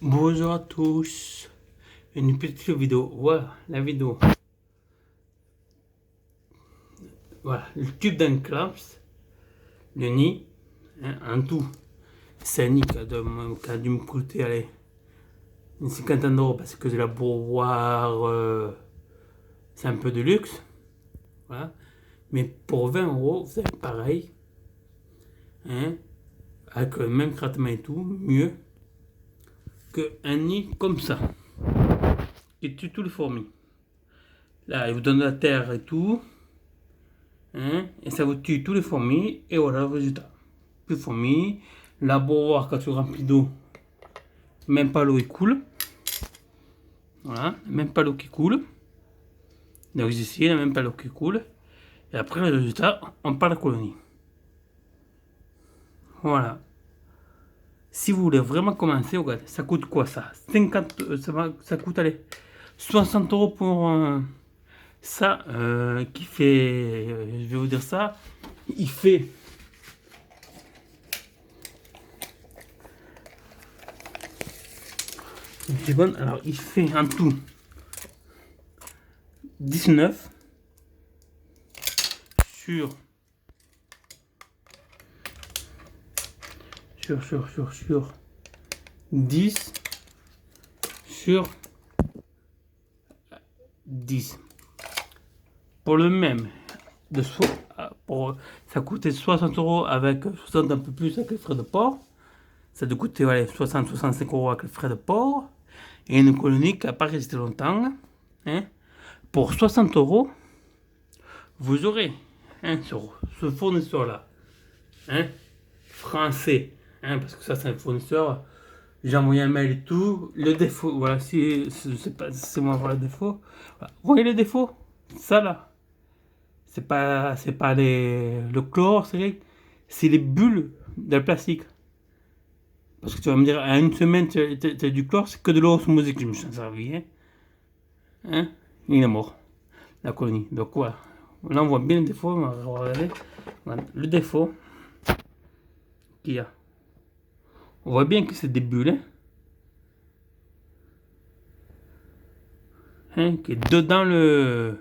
Bonjour à tous, une petite vidéo, voilà la vidéo, voilà le tube d'un clamps, le nid, hein, en tout, c'est un nid qui a dû me coûter, allez, une cinquantaine d'euros parce que de la bourroire, c'est un peu de luxe, voilà, mais pour 20 euros, vous avez pareil, hein, avec le même traitement et tout, mieux qu'un nid comme ça, qui tue tous les fourmis. Là, il vous donne la terre et tout, hein, et ça vous tue tous les fourmis, et voilà le résultat. Plus de fourmis, la bourroire quand tu remplis d'eau, même pas l'eau qui coule. Voilà, même pas l'eau qui coule. Donc ici, il n'y a même pas l'eau qui coule. Et après le résultat, on part la colonie. Voilà. Si vous voulez vraiment commencer, regardez, ça coûte quoi ça 50, ça coûte, allez, 60 euros pour ça, qui fait, je vais vous dire ça, il fait une seconde, alors il fait en tout 19 sur 10 sur 10. Pour le même, ça coûtait 60 euros avec 60 un peu plus avec les frais de port. Ça te coûtait 60-65 euros avec les frais de port. Et une colonie qui n'a pas résisté longtemps. Hein. Pour 60 euros, vous aurez sur ce fournisseur-là, hein, français, hein, parce que ça c'est un fournisseur. J'ai envoyé un mail et tout. Le défaut, voilà, si c'est moi voir le défaut. Voilà. Vous voyez le défaut? Ça là. C'est pas le chlore, c'est les bulles de plastique. Parce que tu vas me dire, à une semaine, tu as du chlore, c'est que de l'eau osmosique que je me suis servi. Hein. Il est mort, la colonie. Donc voilà. Là, on voit bien le défaut. On va regarder. Voilà. Le défaut qu'il y a. On voit bien que c'est des bulles. Hein, qui est dedans le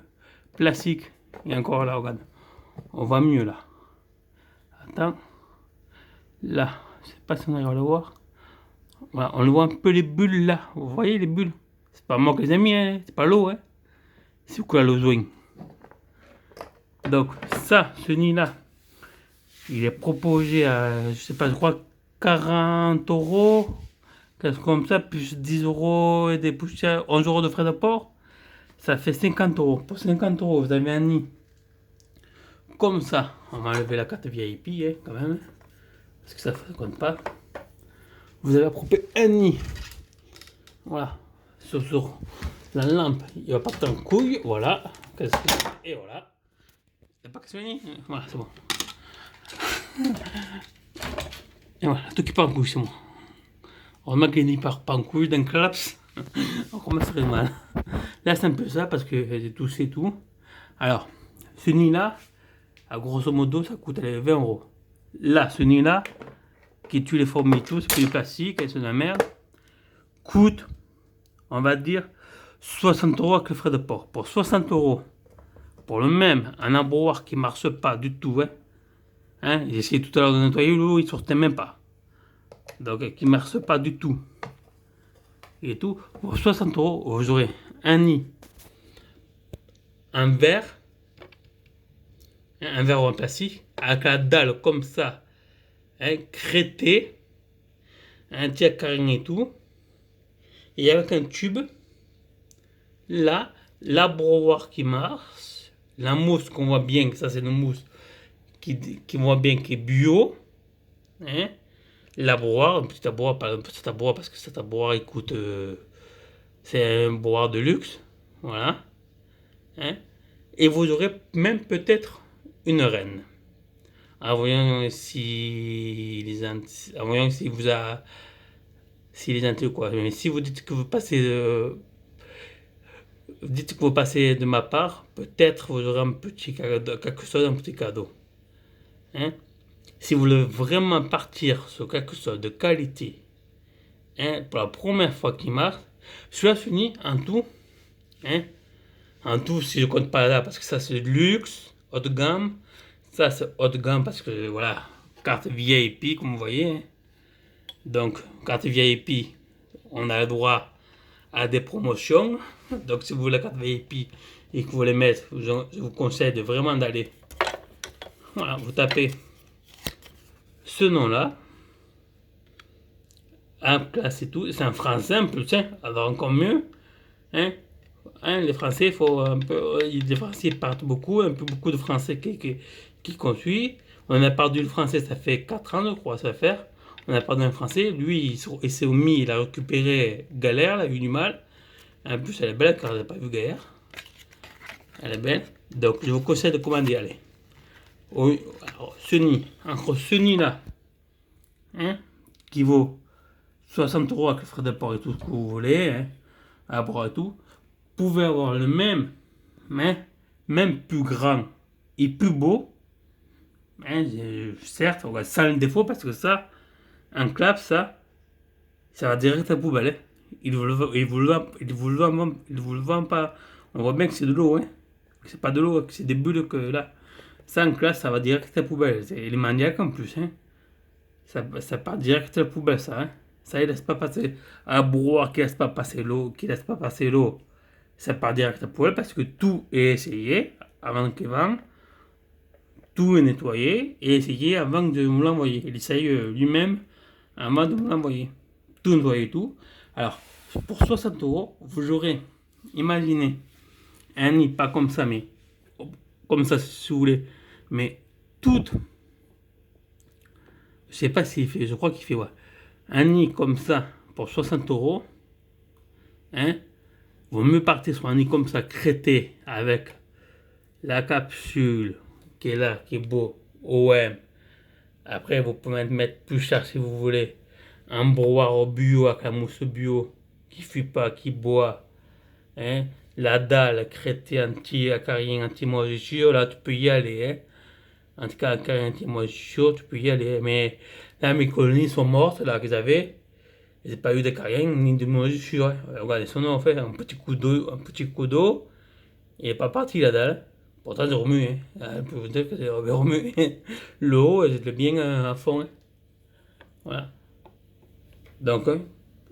plastique. Et encore là, regarde. On voit mieux là. Attends. Là, je sais pas si on arrive à le voir. Voilà, on le voit un peu les bulles là. Vous voyez les bulles? C'est pas moi qui les ai mis, hein. C'est pas l'eau, hein. C'est quoi l'ozone? Donc ça, ce nid là, il est proposé à, je sais pas, je crois 40 euros, quelque chose comme ça, plus 10 euros et des poussières, 11 euros de frais de port. Ça fait 50 euros. Pour 50 euros, vous avez un nid comme ça. On va enlever la carte VIP, hein, quand même. Parce que ça ne compte pas. Vous avez approprié un nid. Voilà. Sur la lampe, il va partir en couille. Voilà. Et voilà. C'est pas que c'est fini. Voilà, c'est bon. Et voilà, tout qui part en couille, c'est bon. On remarque que les nids partent pas en couille d'un claps. On commencerait mal. Là, c'est un peu ça parce que j'ai toussé et tout. Alors, ce nid-là, à grosso modo, ça coûte 20 euros. Là, ce nid-là, qui tue les fourmis et tout, c'est que du plastique, et c'est de la merde, coûte, on va dire, 60 euros avec le frais de port. Pour 60 euros, pour le même, un abreuvoir qui ne marche pas du tout, hein, j'ai essayé tout à l'heure de nettoyer l'eau, il ne sortait même pas. Donc, qui ne marche pas du tout. Et tout, pour 60 euros, vous aurez un nid, un verre en plastique, avec la dalle comme ça, hein, crété, un diacarine et tout, et avec un tube, là, l'abreuvoir qui marche, la mousse qu'on voit bien, que ça c'est une mousse qui voit bien qui est bio, hein, l'abreuvoir, un petit abreuvoir, pas un petit abreuvoir parce que cet abreuvoir il coûte, c'est un abreuvoir de luxe, voilà, hein, et vous aurez même peut-être une reine. En voyant si vous a si les intrigues quoi. Mais si vous dites que vous passez de ma part, peut-être vous aurez un petit cadeau, quelque chose, un petit cadeau. Hein? Si vous voulez vraiment partir sur quelque chose de qualité, hein, pour la première fois qu'il marche. Celui-là finit en tout, hein, en tout, si je compte pas là, parce que ça c'est luxe, haut de gamme. Ça c'est haut de gamme parce que voilà, carte VIP comme vous voyez. Hein. Donc, carte VIP, on a le droit à des promotions. Donc, si vous voulez la carte VIP et que vous voulez mettre, je vous conseille de vraiment d'aller. Voilà, vous tapez ce nom-là, en classe et tout. C'est en français en plus, hein, alors encore mieux. Hein. Hein, les Français, il faut un peu. Les Français partent beaucoup, un peu beaucoup de Français qui conduisent. On a perdu le français, ça fait 4 ans, je crois, ça va faire. On a perdu un français. Lui, il s'est omis, il a récupéré Galère, il a eu du mal. En plus, elle est belle car elle n'a pas vu Galère. Elle est belle. Donc, je vous conseille de commander, allez. Oui, alors, ce nid, entre ce nid-là, hein, qui vaut 60 euros avec les frais de port et tout ce que vous voulez, hein, à boire et tout, vous pouvez avoir le même, hein, même plus grand et plus beau, hein, certes, on va sans le défaut parce que ça, un clap, ça va direct à la poubelle. Hein. Il vous le vend pas. On voit bien que c'est de l'eau, hein. C'est pas de l'eau, c'est des bulles que là. Ça en classe, ça va direct à la poubelle. C'est les maniaques en plus, hein. Ça part direct à la poubelle, ça, hein. Ça, il laisse pas passer un brouillard qui laisse pas passer l'eau, Ça part direct à la poubelle parce que tout est essayé avant qu'il vende. Tout est nettoyé et essayé avant de me l'envoyer. Il essaye lui-même avant de me l'envoyer. Tout nettoyé, tout. Alors, pour 60 euros, vous aurez, imaginez, un nid, pas comme ça, mais comme ça si vous voulez, mais tout, je sais pas s'il fait, je crois qu'il fait, ouais, un nid comme ça pour 60 euros, hein, vous me partez sur un nid comme ça, crété, avec la capsule qui est là, qui est beau, OM. Après, vous pouvez mettre plus cher si vous voulez, un brouillard au bio avec la mousse bio, qui fuit pas, qui boit, hein, la dalle crétée anti-acarien, anti-moisissure, là tu peux y aller, hein. En tout cas, acarien, anti-moisissure, tu peux y aller. Mais là, mes colonies sont mortes, là, qu'ils avaient. Ils n'ont pas eu d'acarien ni de moisissure. Hein. Regardez, son nom, en fait, un petit coup d'eau, il n'est pas parti la dalle. Pourtant, c'est remué. Hein. On peut vous dire que c'est remué. L'eau, elle était bien à fond. Hein. Voilà. Donc, hein,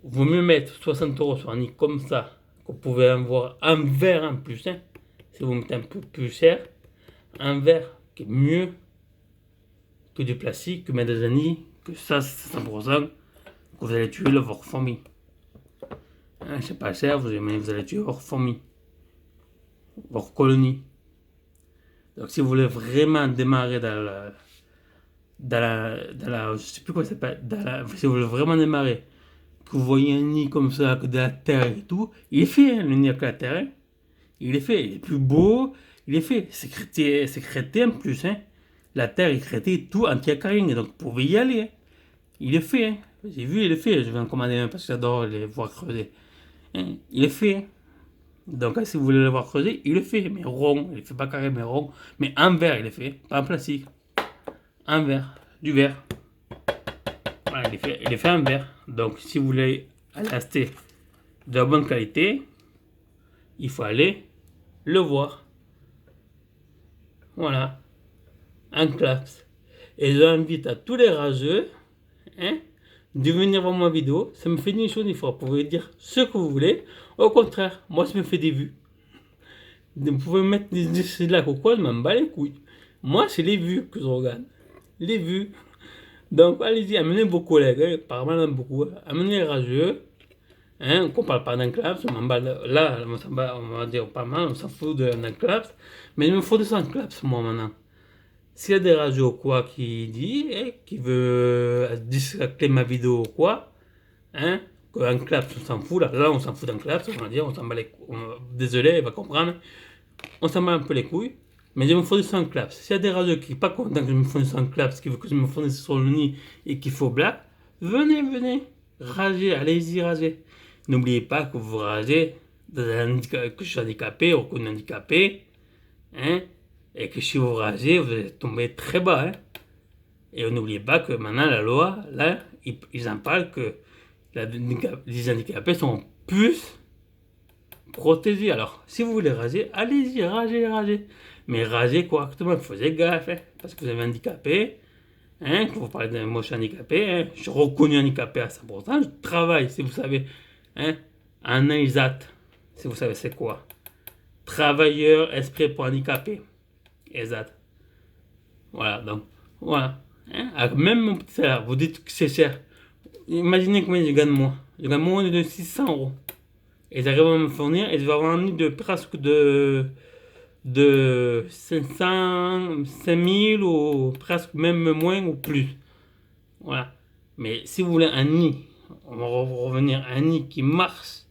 vaut mieux mettre 60 euros sur un nid comme ça, que vous pouvez avoir un verre en plus, hein, si vous mettez un peu plus cher, un verre qui est mieux que du plastique, que mettre dans un nid, que ça, c'est 100%, que vous allez tuer votre famille. Hein, c'est pas cher, vous allez tuer votre famille, votre colonie. Donc, si vous voulez vraiment démarrer je sais plus quoi ça s'appelle, si vous voulez vraiment démarrer, que vous voyez un nid comme ça, que de la terre et tout, il est fait, hein, le nid avec la terre, hein. Il est fait, il est plus beau, il est fait, c'est crété en plus, hein. La terre est crétée, tout anti-acarien, donc vous pouvez y aller, hein. Il est fait, hein. J'ai vu, il est fait, je vais en commander un parce que j'adore les voir creuser. Hein. Il est fait, hein. Donc si vous voulez le voir creuser, il est fait, mais rond, il est fait pas carré, mais rond, mais en verre il est fait, pas en plastique, en verre, du verre. Voilà, il est fait en verre. Donc si vous voulez acheter de la bonne qualité, il faut aller le voir. Voilà, un claps. Et j'invite à tous les rageux, hein, de venir voir ma vidéo. Ça me fait ni chaud ni froid. Vous pouvez dire ce que vous voulez. Au contraire, moi ça me fait des vues. Vous pouvez mettre des likes ou quoi, je m'en bats les couilles. Moi, c'est les vues que je regarde. Les vues. Donc allez-y, amenez vos collègues, hein, apparemment beaucoup. Amenez les rageux. Hein, qu'on parle pas d'un claps, là, on va dire pas mal, on s'en fout d'un claps. Mais il me faut 200 claps, moi, maintenant. S'il y a des radios quoi qui dit, hein, qui veut discréditer ma vidéo ou quoi, hein, qu'un claps, on s'en fout, là on s'en fout d'un claps, on va dire, on s'en bat les couilles. Désolé, il va comprendre. On s'en bat un peu les couilles, mais il me faut 200 claps. S'il y a des radios qui sont pas contents que je me fournisse 200 claps, qui veulent que je me fournisse sur le nid et qu'il faut black, venez, ragez, allez-y, ragez. N'oubliez pas que vous ragez, que je suis handicapé, reconnu handicapé, hein, et que si vous ragez, vous allez tomber très bas. Hein. Et n'oubliez pas que maintenant, la loi, là, ils en parlent que les handicapés sont plus protégés. Alors, si vous voulez raser, allez-y, ragez. Mais ragez correctement, faisez gaffe, hein, parce que vous avez handicapé. Hein, quand vous parlez d'un moche handicapé, hein, je suis reconnu handicapé à 100%, je travaille, si vous savez. Hein, un ISAT, si vous savez c'est quoi. Travailleur esprit pour handicapé. ESAT. Voilà, donc, voilà. Hein, avec même mon petit salaire, vous dites que c'est cher. Imaginez combien je gagne moi. Je gagne moins de 600 euros. Et ils arrivent à me fournir, et je vais avoir un nid de presque de 500, 5000 ou presque même moins ou plus. Voilà. Mais si vous voulez un nid, on va revenir à un nid qui marche,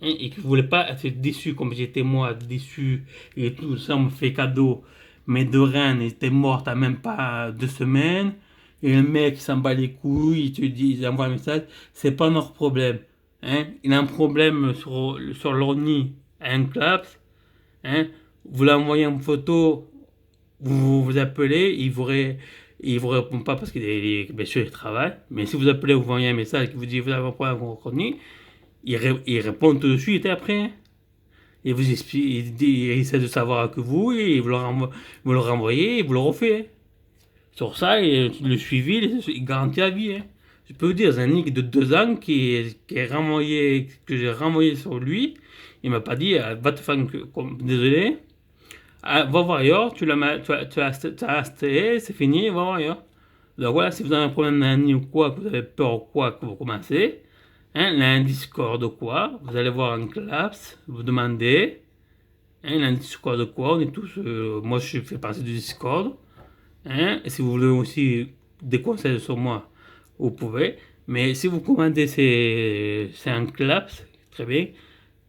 hein, et que vous ne voulez pas être déçu comme j'étais moi, déçu et tout ça, on me fait cadeau. Mes deux reines étaient mortes à même pas 2 semaines. Et le mec s'en bat les couilles, il te dit, il envoie un message, c'est pas notre problème. Hein? Il a un problème sur leur nid, un claps. Hein? Vous l'envoyez en photo, vous appelez, il vous répond pas parce qu'il est, bien sûr, il travaille. Mais si vous appelez, vous envoyez un message qui vous dit, vous avez un problème avec votre nid, il répond tout de suite et après. Il vous explique, il essaie de savoir que vous, et vous le renvoyez, et vous le refait. Sur ça, et le suivi, il garantit à vie. Hein. Je peux vous dire, c'est un nick de 2 ans qui est renvoyé, que j'ai renvoyé sur lui. Il m'a pas dit, va te faire désolé, va voir ailleurs, tu as acheté, c'est fini, va voir ailleurs. Donc voilà, si vous avez un problème d'un nid ou quoi, que vous avez peur ou quoi, que vous commencez, hein, là, un Discord ou quoi, vous allez voir un claps, vous demandez, hein, un Discord de quoi, on est tous, moi je fais partie du Discord. Hein, et si vous voulez aussi des conseils sur moi, vous pouvez. Mais si vous commandez, c'est un claps, très bien.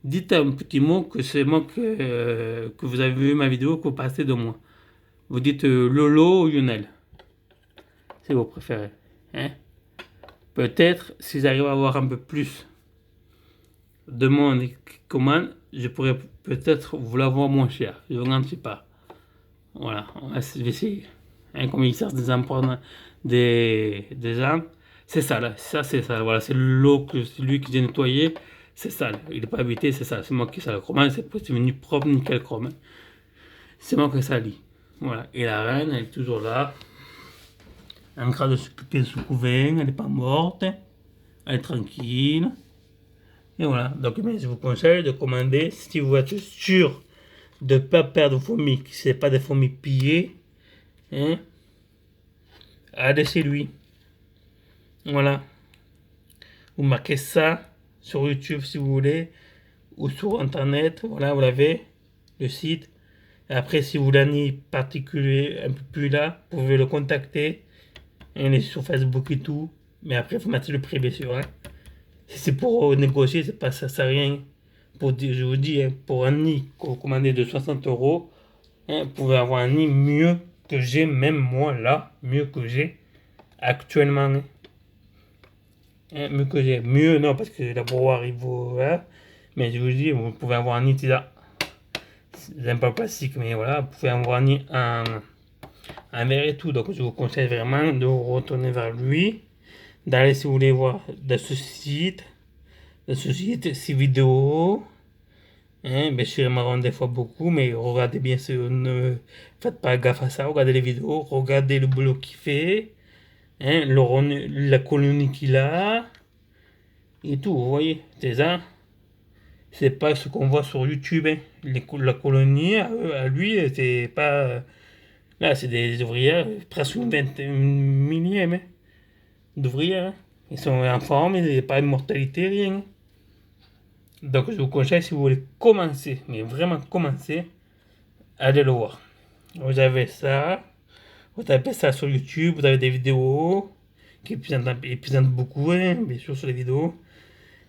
Dites un petit mot que c'est moi que vous avez vu ma vidéo, que vous passez de moi. Vous dites Lolo ou Lionel, si vous préférez. Hein. Peut-être, si j'arrive à avoir un peu plus de monde qui commande, je pourrais peut-être vous l'avoir moins cher. Je ne vous garantis pas. Voilà, on va essayer. Un commissaire des emprunts des gens, c'est ça là, ça c'est ça, voilà, c'est l'eau que celui qui j'ai nettoyé, c'est ça, il n'est pas habité, c'est ça, c'est moi qui ça le chrome, c'est venu propre, nickel chrome, c'est moi qui ça lit, voilà, et la reine, elle est toujours là, en train de s'occuper de ce couvain, elle n'est pas morte, elle est tranquille, et voilà, donc je vous conseille de commander, si vous êtes sûr de ne pas perdre vos fourmis, que ce n'est pas des fourmis pillées, hein, allez chez lui. Voilà. Vous marquez ça sur YouTube si vous voulez, ou sur internet. Voilà, vous l'avez, le site. Et après, si vous voulez un nid particulier un peu plus là, vous pouvez le contacter. Il est sur Facebook et tout. Mais après, il faut mettre le prix, bien sûr. Hein. Si c'est pour négocier, c'est pas ça, ça rien. Je vous dis, hein, pour un nid commandé de 60 euros, hein, vous pouvez avoir un nid mieux que j'ai, même moi là, mieux que j'ai actuellement. Hein, mieux que j'ai. Mieux, non, parce que la broire, il vaut. Hein, mais je vous dis, vous pouvez avoir un nid là. J'aime pas le plastique, mais voilà, vous pouvez avoir un nid en verre et tout. Donc, je vous conseille vraiment de retourner vers lui, d'aller, si vous voulez voir, de ce site, ces vidéos. Hein, bien sûr, il m'en rend des fois beaucoup, mais regardez bien, ne faites pas gaffe à ça. Regardez les vidéos, regardez le boulot qu'il fait, hein, la colonie qu'il a, et tout, vous voyez, c'est ça. C'est pas ce qu'on voit sur YouTube. Hein. La colonie, à lui, c'est pas. Là, c'est des ouvrières, presque une millième hein, d'ouvrières. Hein. Ils sont en forme, il n'y a pas de mortalité, rien. Donc, je vous conseille, si vous voulez commencer, mais vraiment commencer, allez le voir. Vous avez ça, vous tapez ça sur YouTube, vous avez des vidéos qui présentent beaucoup, hein, bien sûr, sur les vidéos.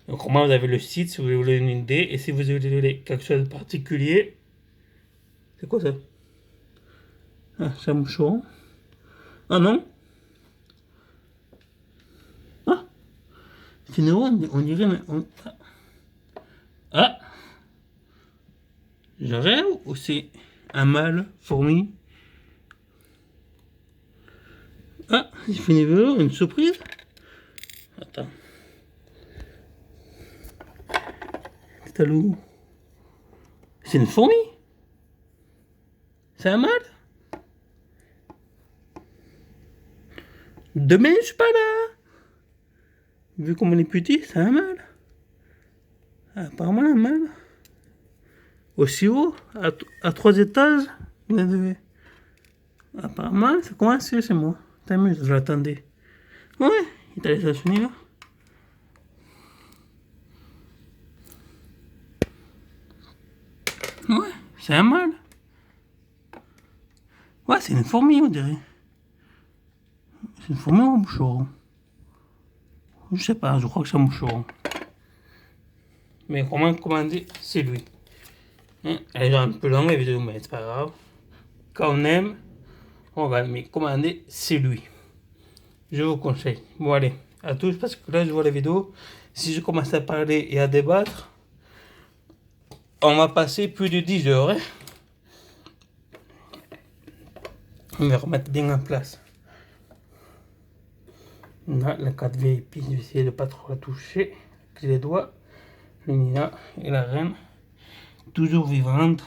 Donc, comment vous avez le site, si vous voulez une idée, et si vous voulez quelque chose de particulier. C'est quoi ça? Ah, c'est un moucheron. Ah non? Ah! Finalement, on dirait. Ah! Je rêve ou c'est un mâle fourmi? Ah, j'ai fait une surprise. Attends. t'as loup. C'est une fourmi. C'est un mâle. Demain, je suis pas là. Vu comme on est petit, c'est un mâle. Apparemment, un mâle. Aussi haut, à 3 étages, il a devait. Apparemment, c'est commencé chez moi. T'amuses, je l'attendais. Ouais, il est aux États-Unis là. Ouais, c'est un mâle. Ouais, c'est une fourmi, on dirait. C'est une fourmi ou un moucheron? Je sais pas, je crois que c'est un moucheron. Mais comment commander, c'est lui. Elle est un peu longue la vidéo, mais c'est pas grave. Quand on aime, on va, mais commander, c'est lui. Je vous conseille. Bon, allez, à tous, parce que là, je vois la vidéo. Si je commence à parler et à débattre, on va passer plus de 10 heures. Hein. On va remettre bien en place. Là, la 4 VIP, je vais essayer de pas trop la toucher avec les doigts. Le Nina et la reine, toujours vivante.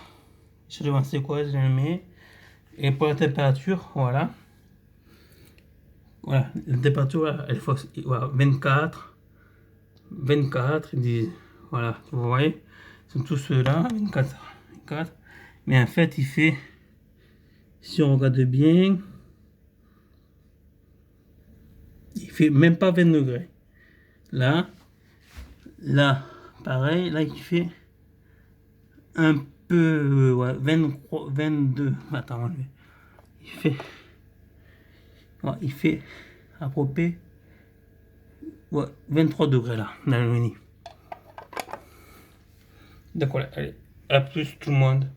Je sais pas c'est quoi, je la mets. Et pour la température, voilà. Voilà, la température, elle faut voilà, 24, 10, voilà, vous voyez, sont tous ceux-là, 24, 24. Mais en fait, il fait, si on regarde bien, il fait même pas 20 degrés. Là, pareil, là, il fait un peu, ouais, 23, 22, attends, il fait à peu près, ouais, 23 degrés là, dans le menu. Donc voilà, allez, à plus tout le monde.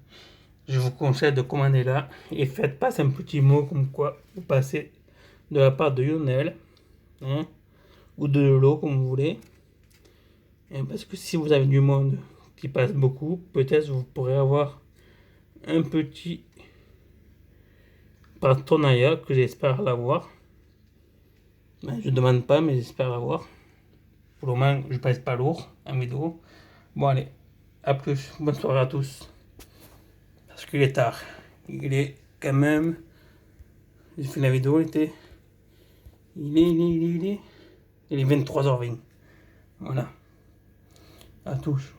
Je vous conseille de commander là et faites passer un petit mot comme quoi vous passez de la part de Lionel, hein, ou de Lolo comme vous voulez. Et parce que si vous avez du monde qui passe beaucoup, peut-être vous pourrez avoir un petit partenariat que j'espère l'avoir. Ben, je ne demande pas, mais j'espère l'avoir. Pour le moment, je passe pas lourd en vidéo. Bon allez, à plus, bonne soirée à tous. Parce qu'il est tard. Il est quand même. J'ai fait la vidéo, il est 23h20. Voilà. À tous.